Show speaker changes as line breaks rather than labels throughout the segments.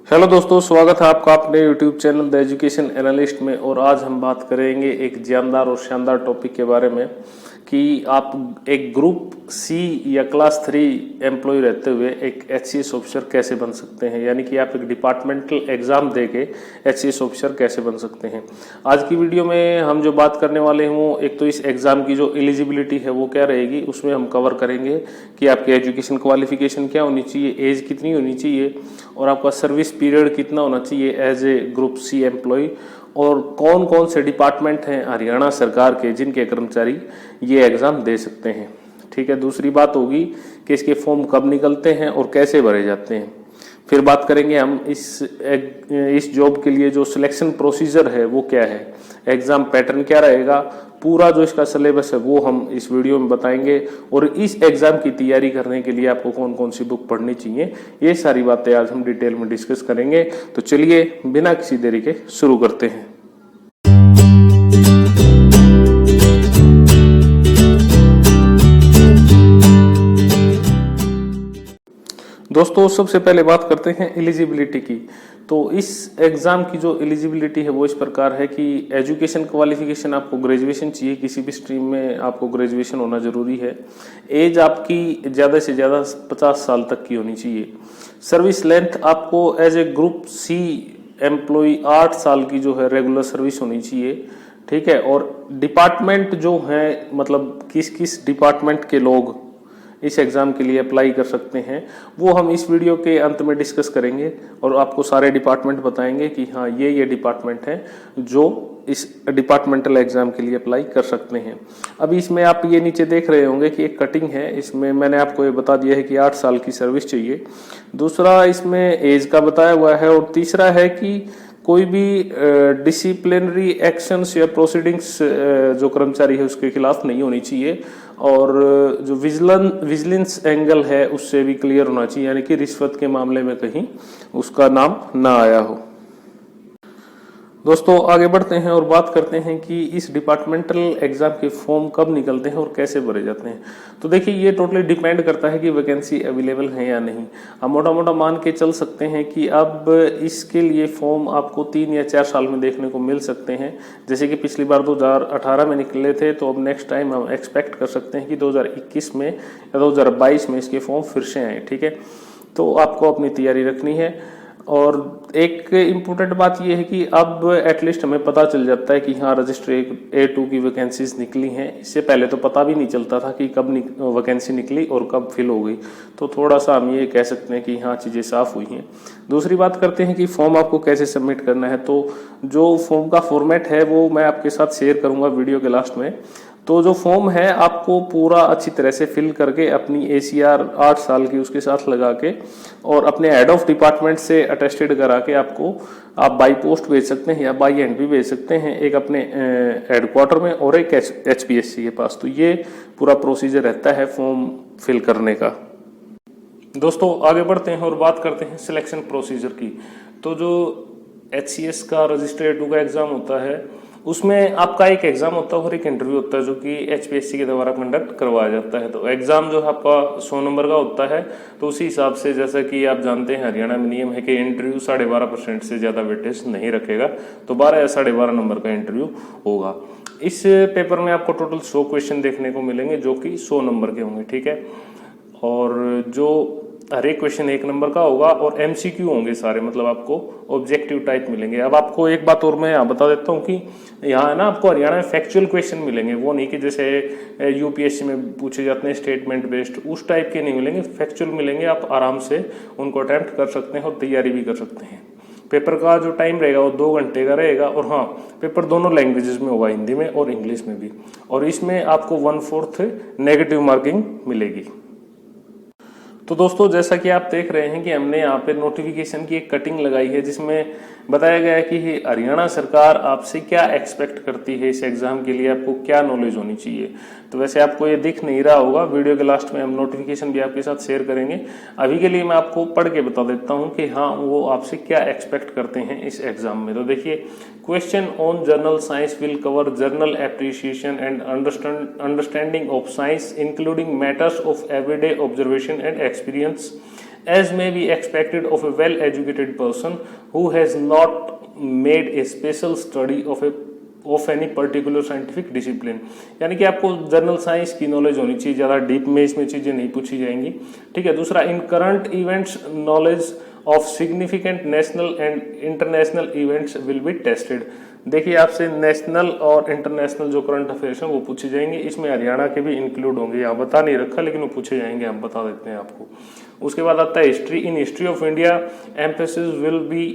Hello दोस्तों, स्वागत है आपका अपने YouTube channel the education analyst में। और आज हम बात करेंगे एक जानदार और शानदार टॉपिक के बारे में कि आप एक ग्रुप सी या क्लास 3 एम्प्लॉय रहते हुए एक एचसीएस ऑफिसर कैसे बन सकते हैं, यानी कि आप एक डिपार्टमेंटल एग्जाम देके एचसीएस ऑफिसर कैसे बन सकते हैं। आज की वीडियो में हम जो बात करने वाले हैं वो एक तो इस एग्ज़ाम की जो एलिजिबिलिटी है वो क्या रहेगी, उसमें हम कवर करेंगे कि आपकी एजुकेशन क्वालिफिकेशन क्या होनी चाहिए, एज कितनी होनी चाहिए और आपका सर्विस पीरियड कितना होना चाहिए as a group C employee, और कौन कौन से डिपार्टमेंट हैं हरियाणा सरकार के जिनके कर्मचारी ये एग्ज़ाम दे सकते हैं। ठीक है, दूसरी बात होगी कि इसके फॉर्म कब निकलते हैं और कैसे भरे जाते हैं। फिर बात करेंगे हम इस जॉब के लिए जो सिलेक्शन प्रोसीजर है वो क्या है, एग्ज़ाम पैटर्न क्या रहेगा, पूरा जो इसका सिलेबस है वो हम इस वीडियो में बताएंगे। और इस एग्ज़ाम की तैयारी करने के लिए आपको कौन कौन सी बुक पढ़नी चाहिए, ये सारी बातें आज हम डिटेल में डिस्कस करेंगे। तो चलिए बिना किसी देरी के शुरू करते हैं। दोस्तों, सबसे पहले बात करते हैं एलिजिबिलिटी की। तो इस एग्ज़ाम की जो एलिजिबिलिटी है वो इस प्रकार है कि एजुकेशन क्वालिफिकेशन आपको ग्रेजुएशन चाहिए, किसी भी स्ट्रीम में आपको ग्रेजुएशन होना ज़रूरी है। एज आपकी ज़्यादा से ज़्यादा 50 साल तक की होनी चाहिए। सर्विस लेंथ आपको as a group C employee 8 साल की जो है रेगुलर सर्विस होनी चाहिए। ठीक है, और डिपार्टमेंट जो है मतलब किस किस डिपार्टमेंट के लोग इस एग्ज़ाम के लिए अप्लाई कर सकते हैं वो हम इस वीडियो के अंत में डिस्कस करेंगे और आपको सारे डिपार्टमेंट बताएंगे कि हाँ ये डिपार्टमेंट हैं जो इस डिपार्टमेंटल एग्ज़ाम के लिए अप्लाई कर सकते हैं। अभी इसमें आप ये नीचे देख रहे होंगे कि एक कटिंग है, इसमें मैंने आपको ये बता दिया है कि 8 साल की सर्विस चाहिए। दूसरा इसमें एज का बताया हुआ है और तीसरा है कि कोई भी डिसिप्लिनरी एक्शंस या प्रोसीडिंग्स जो कर्मचारी है उसके खिलाफ नहीं होनी चाहिए, और जो विजिलेंस एंगल है उससे भी क्लियर होना चाहिए, यानी कि रिश्वत के मामले में कहीं उसका नाम ना आया हो। दोस्तों, आगे बढ़ते हैं और बात करते हैं कि इस डिपार्टमेंटल एग्जाम के फॉर्म कब निकलते हैं और कैसे भरे जाते हैं। तो देखिए, ये टोटली डिपेंड करता है कि वैकेंसी अवेलेबल है या नहीं। हम मोटा मोटा मान के चल सकते हैं कि अब इसके लिए फॉर्म आपको 3 या 4 साल में देखने को मिल सकते हैं। जैसे कि पिछली बार 2018 में निकले थे, तो अब नेक्स्ट टाइम हम एक्सपेक्ट कर सकते हैं कि 2021 में या 2022 में इसके फॉर्म फिर से आए। ठीक है, तो आपको अपनी तैयारी रखनी है। और एक इम्पोर्टेंट बात यह है कि अब एटलीस्ट हमें पता चल जाता है कि हाँ रजिस्टर A2 की वैकेंसीज निकली हैं। इससे पहले तो पता भी नहीं चलता था कि कब वैकेंसी निकली और कब फिल हो गई। तो थोड़ा सा हम ये कह सकते हैं कि हाँ चीज़ें साफ हुई हैं। दूसरी बात करते हैं कि फॉर्म आपको कैसे सबमिट करना है। तो जो फॉर्म का फॉर्मेट है वो मैं आपके साथ शेयर करूँगा वीडियो के लास्ट में। तो जो फॉर्म है आपको पूरा अच्छी तरह से फिल करके अपनी ACR 8 साल की उसके साथ लगा के और अपने हेड ऑफ डिपार्टमेंट से अटेस्टेड करा के आप बाई पोस्ट भेज सकते हैं या बाई हैंड भी भेज सकते हैं, एक अपने हेडक्वार्टर में और एक HPSC के पास। तो ये पूरा प्रोसीजर रहता है फॉर्म फिल करने का। दोस्तों, आगे बढ़ते हैं और बात करते हैं सिलेक्शन प्रोसीजर की। तो जो HCS का रजिस्टर A2 का एग्ज़ाम होता है उसमें आपका एक एग्ज़ाम होता है और एक इंटरव्यू होता है जो कि HPSC के द्वारा कंडक्ट करवाया जाता है। तो एग्ज़ाम जो है आपका 100 नंबर का होता है। तो उसी हिसाब से जैसा कि आप जानते हैं हरियाणा में नियम है कि इंटरव्यू 12.5% से ज़्यादा वेटेज नहीं रखेगा। तो 12 या 12.5 नंबर का इंटरव्यू होगा। इस पेपर में आपको टोटल 100 क्वेश्चन देखने को मिलेंगे जो कि 100 नंबर के होंगे। ठीक है, और जो हर एक क्वेश्चन 1 नंबर का होगा और MCQ होंगे सारे, मतलब आपको ऑब्जेक्टिव टाइप मिलेंगे। अब आपको एक बात और मैं यहाँ बता देता हूँ कि यहाँ है ना आपको हरियाणा में फैक्चुअल क्वेश्चन मिलेंगे, वो नहीं कि जैसे UPSC में पूछे जाते हैं स्टेटमेंट बेस्ड, उस टाइप के नहीं मिलेंगे, फैक्चुअल मिलेंगे। आप आराम से उनको अटैम्प्ट कर सकते हैं और तैयारी भी कर सकते हैं। पेपर का जो टाइम रहेगा वो 2 घंटे का रहेगा और हाँ पेपर दोनों लैंग्वेजेस में होगा, हिंदी में और इंग्लिश में भी। और इसमें आपको 1/4 नेगेटिव मार्किंग मिलेगी। तो दोस्तों, जैसा कि आप देख रहे हैं कि हमने यहाँ पे नोटिफिकेशन की एक कटिंग लगाई है जिसमें बताया गया है कि हरियाणा सरकार आपसे क्या एक्सपेक्ट करती है, इस एग्जाम के लिए आपको क्या नॉलेज होनी चाहिए। तो वैसे आपको ये दिख नहीं रहा होगा, वीडियो के लास्ट में हम नोटिफिकेशन भी आपके साथ शेयर करेंगे। अभी के लिए मैं आपको पढ़ के बता देता हूँ कि हाँ वो आपसे क्या एक्सपेक्ट करते हैं इस एग्जाम में। तो देखिए, question on journal science will cover journal appreciation and understanding of science including matters of everyday observation and experience as may be expected of a well educated person who has not made a special study of any particular scientific discipline। यानी कि आपको general science की knowledge होनी चाहिए, ज़्यादा deep में इसमें चीज़ें नहीं पूछी जाएंगी, ठीक है। दूसरा, in current events knowledge of significant national and international events will be tested. देखिए आपसे नेशनल और इंटरनेशनल जो करंट अफेयर्स हैं वो पूछे जाएंगे, इसमें हरियाणा के भी इंक्लूड होंगे, यहाँ बता नहीं रखा लेकिन वो पूछे जाएंगे, हम बता देते हैं आपको। उसके बाद आता है history. In history of India emphasis will B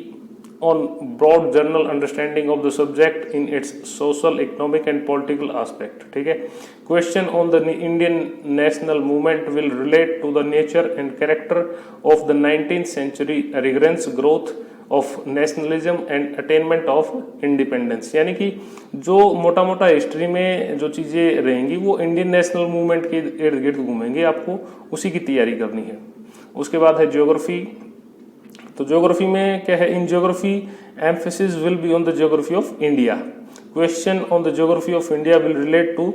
on broad general understanding of the subject in its social, economic and political aspect, ठीक है। Question on the Indian national movement will relate to the nature and character of the 19th century regress growth of nationalism and attainment of independence। यानी कि जो मोटा मोटा history में जो चीज़ें रहेंगी वो इंडियन नेशनल मूवमेंट के इर्द गिर्द घूमेंगे, आपको उसी की तैयारी करनी है। उसके बाद है ज्योग्राफी। तो ज्योग्राफी में क्या है, in geography emphasis will be on the geography of India. Question on the geography of India will relate to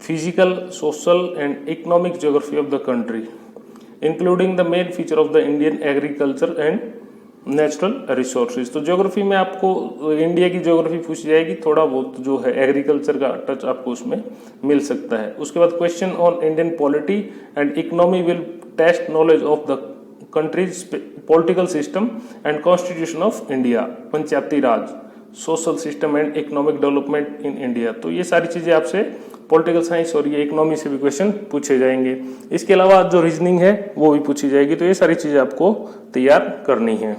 physical, social and economic geography of the country including the main feature of the Indian agriculture and natural resources. तो geography में आपको India की geography पूछी जाएगी, थोड़ा बहुत जो है एग्रीकल्चर का टच आपको उसमें मिल सकता है। उसके बाद question on Indian polity and economy will test knowledge of the country's political system and constitution of India, Panchayati Raj, social system and economic development in India. तो ये सारी चीजें आपसे पॉलिटिकल साइंस और ये इकोनॉमी से भी क्वेश्चन पूछे जाएंगे। इसके अलावा जो रीजनिंग है वो भी पूछी जाएगी। तो ये सारी चीजें आपको तैयार करनी है।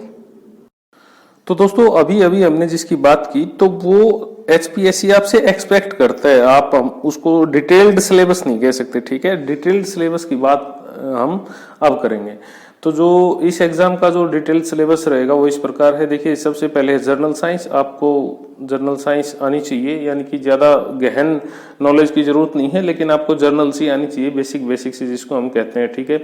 तो दोस्तों अभी अभी हमने जिसकी बात की तो वो HPSC आपसे एक्सपेक्ट करता है, आप हम उसको डिटेल्ड सिलेबस नहीं कह सकते, ठीक है। डिटेल्ड सिलेबस की बात हम अब करेंगे। तो जो इस एग्जाम का जो डिटेल सिलेबस रहेगा वो इस प्रकार है। देखिए सबसे पहले जर्नल साइंस, आपको जर्नल साइंस आनी चाहिए, यानी कि ज़्यादा गहन नॉलेज की जरूरत नहीं है, लेकिन आपको जर्नल सी आनी चाहिए, बेसिक से जिसको हम कहते हैं, ठीक है।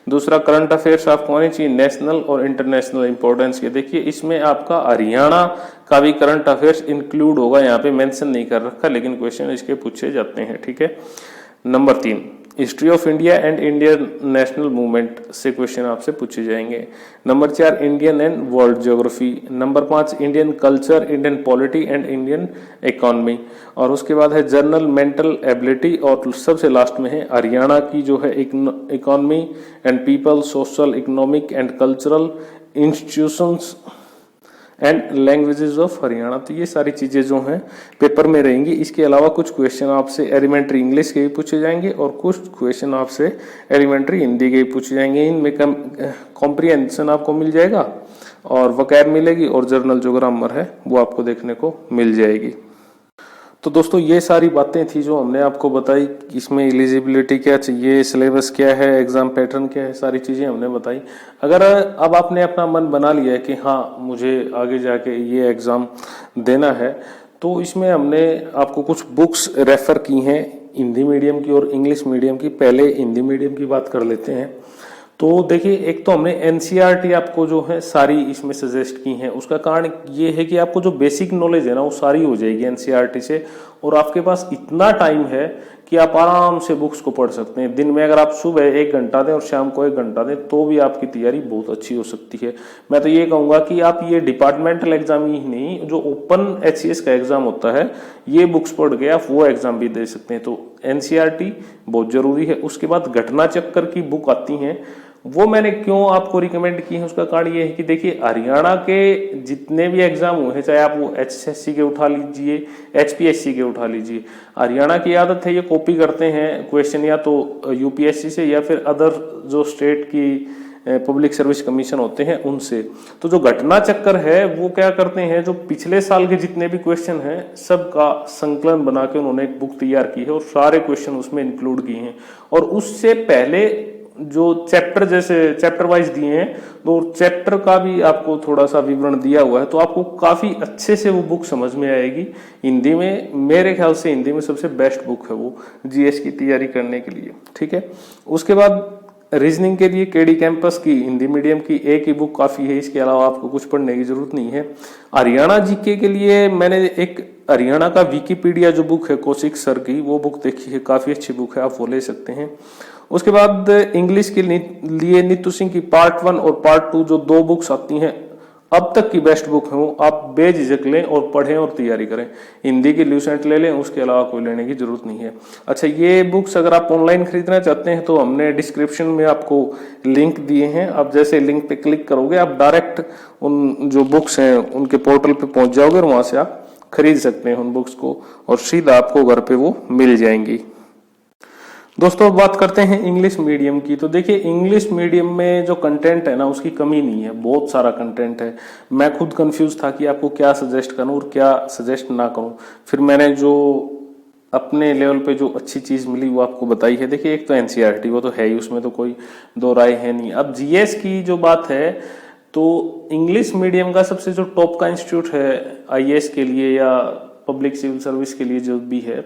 दूसरा, करंट अफेयर्स आपको आनी चाहिए नेशनल और इंटरनेशनल इंपॉर्टेंस के। देखिए इसमें आपका हरियाणा का भी करंट अफेयर्स इंक्लूड होगा, यहाँ पे मेंशन नहीं कर रखा लेकिन क्वेश्चन इसके पूछे जाते हैं, ठीक है। Number 3, history of India and Indian national movement से क्वेश्चन आपसे पूछे जाएंगे। Number 4, Indian and world geography. Number 5, Indian culture, Indian polity and Indian economy. और उसके बाद है जनरल मेंटल एबिलिटी। और सबसे लास्ट में है हरियाणा की जो है economy and people, social, economic and cultural institutions and languages of Haryana. तो ये सारी चीजें जो हैं पेपर में रहेंगी। इसके अलावा कुछ क्वेश्चन आपसे एलिमेंट्री इंग्लिश के भी पूछे जाएंगे और कुछ क्वेश्चन आपसे एलिमेंट्री हिंदी के भी पूछे जाएंगे। इनमें कॉम्प्रिहेंशन आपको मिल जाएगा और वकैब मिलेगी और जर्नल जो ग्रामर है वो आपको देखने को मिल जाएगी। तो दोस्तों ये सारी बातें थी जो हमने आपको बताई, इसमें एलिजिबिलिटी क्या चाहिए, सिलेबस क्या है, एग्जाम पैटर्न क्या है, सारी चीजें हमने बताई। अगर अब आपने अपना मन बना लिया है कि हाँ मुझे आगे जाके ये एग्जाम देना है, तो इसमें हमने आपको कुछ बुक्स रेफर की हैं हिंदी मीडियम की और इंग्लिश मीडियम की। पहले हिंदी मीडियम की बात कर लेते हैं। तो देखिए एक तो हमने NCERT आपको जो है सारी इसमें सजेस्ट की हैं। उसका कारण ये है कि आपको जो बेसिक नॉलेज है ना वो सारी हो जाएगी NCERT से, और आपके पास इतना टाइम है कि आप आराम से बुक्स को पढ़ सकते हैं। दिन में अगर आप सुबह 1 घंटा दें और शाम को 1 घंटा दें तो भी आपकी तैयारी बहुत अच्छी हो सकती है। मैं तो ये कहूँगा कि आप ये डिपार्टमेंटल एग्जाम ही नहीं, जो ओपन HCS का एग्जाम होता है, ये बुक्स पढ़ के आप वो एग्जाम भी दे सकते हैं। तो NCERT बहुत जरूरी है। उसके बाद घटना चक्कर की बुक आती हैं, वो मैंने क्यों आपको रिकमेंड की है, उसका कारण ये है कि देखिए हरियाणा के जितने भी एग्जाम हुए हैं, चाहे आप वो HSC के उठा लीजिए, HPSC के उठा लीजिए, हरियाणा की आदत है ये कॉपी करते हैं क्वेश्चन या तो UPSC से या फिर अदर जो स्टेट की पब्लिक सर्विस कमीशन होते हैं उनसे। तो जो घटना चक्कर है वो क्या करते हैं, जो पिछले साल के जितने भी क्वेश्चन हैं सबका संकलन बना के उन्होंने एक बुक तैयार की है और सारे क्वेश्चन उसमें इंक्लूड किए हैं। और उससे पहले जो चैप्टर जैसे चैप्टर वाइज दिए हैं तो चैप्टर का भी आपको थोड़ा सा विवरण दिया हुआ है, तो आपको काफी अच्छे से वो बुक समझ में आएगी। हिंदी में मेरे ख्याल से हिंदी में सबसे बेस्ट बुक है वो GS की तैयारी करने के लिए, ठीक है। उसके बाद रीजनिंग के लिए KD कैंपस की हिंदी मीडियम की एक ही बुक काफी है, इसके अलावा आपको कुछ पढ़ने की जरूरत नहीं है। हरियाणा GK के लिए मैंने एक हरियाणा का विकिपीडिया जो बुक है कौशिक सर की, वो बुक देखी है, काफी अच्छी बुक है, आप वो ले सकते हैं। उसके बाद इंग्लिश के लिए नीतू सिंह की पार्ट 1 और पार्ट 2 जो 2 बुक्स आती हैं अब तक की बेस्ट बुक है, वो आप बेझिझक लें और पढ़ें और तैयारी करें। हिंदी की ल्यूसेंट ले लें, उसके अलावा कोई लेने की जरूरत नहीं है। अच्छा, ये बुक्स अगर आप ऑनलाइन खरीदना चाहते हैं तो हमने डिस्क्रिप्शन में आपको लिंक दिए हैं। आप जैसे लिंक पे क्लिक करोगे आप डायरेक्ट उन जो बुक्स हैं उनके पोर्टल पे पहुंच जाओगे और वहां से आप खरीद सकते हैं उन बुक्स को और सीधा आपको घर पे वो मिल जाएंगी। दोस्तों अब बात करते हैं इंग्लिश मीडियम की। तो देखिए इंग्लिश मीडियम में जो कंटेंट है ना उसकी कमी नहीं है, बहुत सारा कंटेंट है। मैं खुद कंफ्यूज था कि आपको क्या सजेस्ट करूं और क्या सजेस्ट ना करूं। फिर मैंने जो अपने लेवल पे जो अच्छी चीज मिली वो आपको बताई है। देखिए एक तो एनसीईआरटी वो तो है ही, उसमें तो कोई दो राय है नहीं। अब जीएस की जो बात है तो इंग्लिश मीडियम का सबसे जो टॉप का इंस्टीट्यूट है आईएएस के लिए या पब्लिक सिविल सर्विस के लिए जो भी है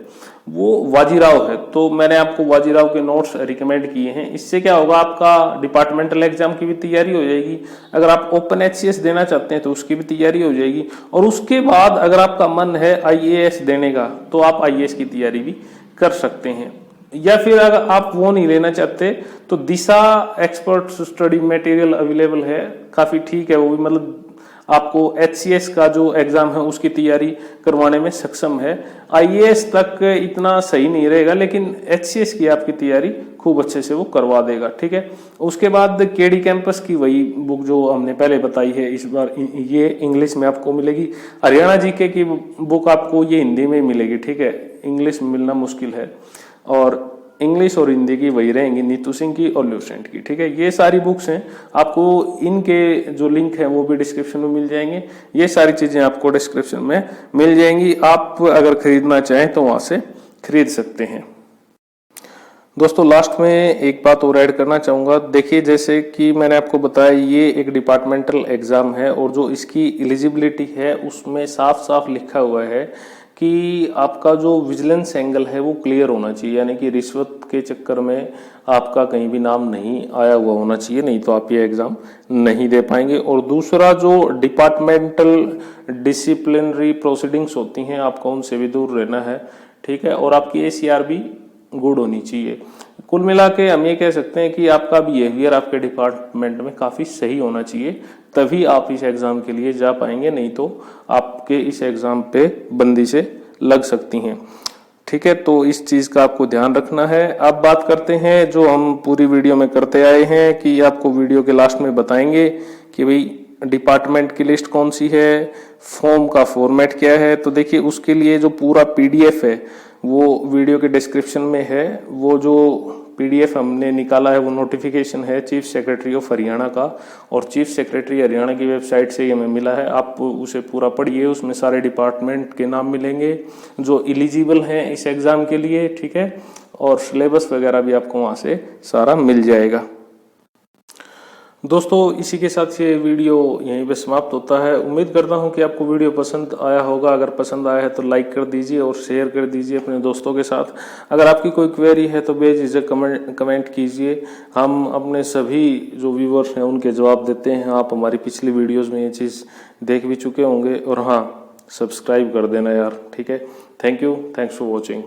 वो वाजीराव है। तो मैंने आपको वाजीराव के नोट्स रिकमेंड किए हैं। इससे क्या होगा, आपका डिपार्टमेंटल एग्जाम की भी तैयारी हो जाएगी, अगर आप ओपन एचसीएस देना चाहते हैं तो उसकी भी तैयारी हो जाएगी, और उसके बाद अगर आपका मन है आईएएस देने का तो आप आईएएस की तैयारी भी कर सकते हैं। या फिर अगर आप वो नहीं लेना चाहते तो दिशा एक्सपर्ट स्टडी मटेरियल अवेलेबल है, काफी ठीक है वो भी, मतलब आपको एचसीएस का जो एग्जाम है उसकी तैयारी करवाने में सक्षम है। आईएएस तक इतना सही नहीं रहेगा लेकिन एचसीएस की आपकी तैयारी खूब अच्छे से वो करवा देगा, ठीक है। उसके बाद केडी कैंपस की वही बुक जो हमने पहले बताई है, इस बार ये इंग्लिश में आपको मिलेगी। हरियाणा जीके की बुक आपको ये हिंदी में मिलेगी, ठीक है, इंग्लिश में मिलना मुश्किल है। और इंग्लिश और हिंदी की वही रहेंगी, नीतू सिंह की और ल्यूसेंट की, ठीक है। ये सारी बुक्स हैं, आपको इनके जो लिंक है वो भी डिस्क्रिप्शन में मिल जाएंगे। ये सारी चीजें आपको डिस्क्रिप्शन में मिल जाएंगी, आप अगर खरीदना चाहें तो वहां से खरीद सकते हैं। दोस्तों लास्ट में एक बात और ऐड करना चाहूंगा। देखिए जैसे कि मैंने आपको बताया ये एक डिपार्टमेंटल एग्जाम है और जो इसकी एलिजिबिलिटी है उसमें साफ साफ लिखा हुआ है कि आपका जो विजिलेंस एंगल है वो क्लियर होना चाहिए, यानी कि रिश्वत के चक्कर में आपका कहीं भी नाम नहीं आया हुआ होना चाहिए, नहीं तो आप ये एग्जाम नहीं दे पाएंगे। और दूसरा जो डिपार्टमेंटल डिसिप्लिनरी प्रोसीडिंग्स होती हैं आपको उनसे भी दूर रहना है, ठीक है। और आपकी एसीआर भी गुड होनी चाहिए। कुल मिला के हम ये कह सकते हैं कि आपका बिहेवियर आपके डिपार्टमेंट में काफी सही होना चाहिए, तभी आप इस एग्जाम के लिए जा पाएंगे, नहीं तो आपके इस एग्जाम पे बंदी से लग सकती हैं, ठीक है। तो इस चीज का आपको ध्यान रखना है। अब बात करते हैं जो हम पूरी वीडियो में करते आए हैं कि आपको वीडियो के लास्ट में बताएंगे कि भाई डिपार्टमेंट की लिस्ट कौन सी है, फॉर्म का फॉर्मेट क्या है। तो देखिए उसके लिए जो पूरा पीडीएफ है वो वीडियो के डिस्क्रिप्शन में है। वो जो पीडीएफ हमने निकाला है वो नोटिफिकेशन है चीफ सेक्रेटरी ऑफ हरियाणा का, और चीफ सेक्रेटरी हरियाणा की वेबसाइट से ये हमें मिला है। आप उसे पूरा पढ़िए, उसमें सारे डिपार्टमेंट के नाम मिलेंगे जो एलिजिबल हैं इस एग्जाम के लिए, ठीक है। और सिलेबस वगैरह भी आपको वहां से सारा मिल जाएगा। दोस्तों इसी के साथ ये वीडियो यहीं पे समाप्त होता है। उम्मीद करता हूँ कि आपको वीडियो पसंद आया होगा। अगर पसंद आया है तो लाइक कर दीजिए और शेयर कर दीजिए अपने दोस्तों के साथ। अगर आपकी कोई क्वेरी है तो बेझिझक कमेंट कीजिए, हम अपने सभी जो व्यूवर्स हैं उनके जवाब देते हैं। आप हमारी पिछली वीडियोज़ में ये चीज़ देख भी चुके होंगे। और हाँ, सब्सक्राइब कर देना यार, ठीक है। Thank you, thanks for watching.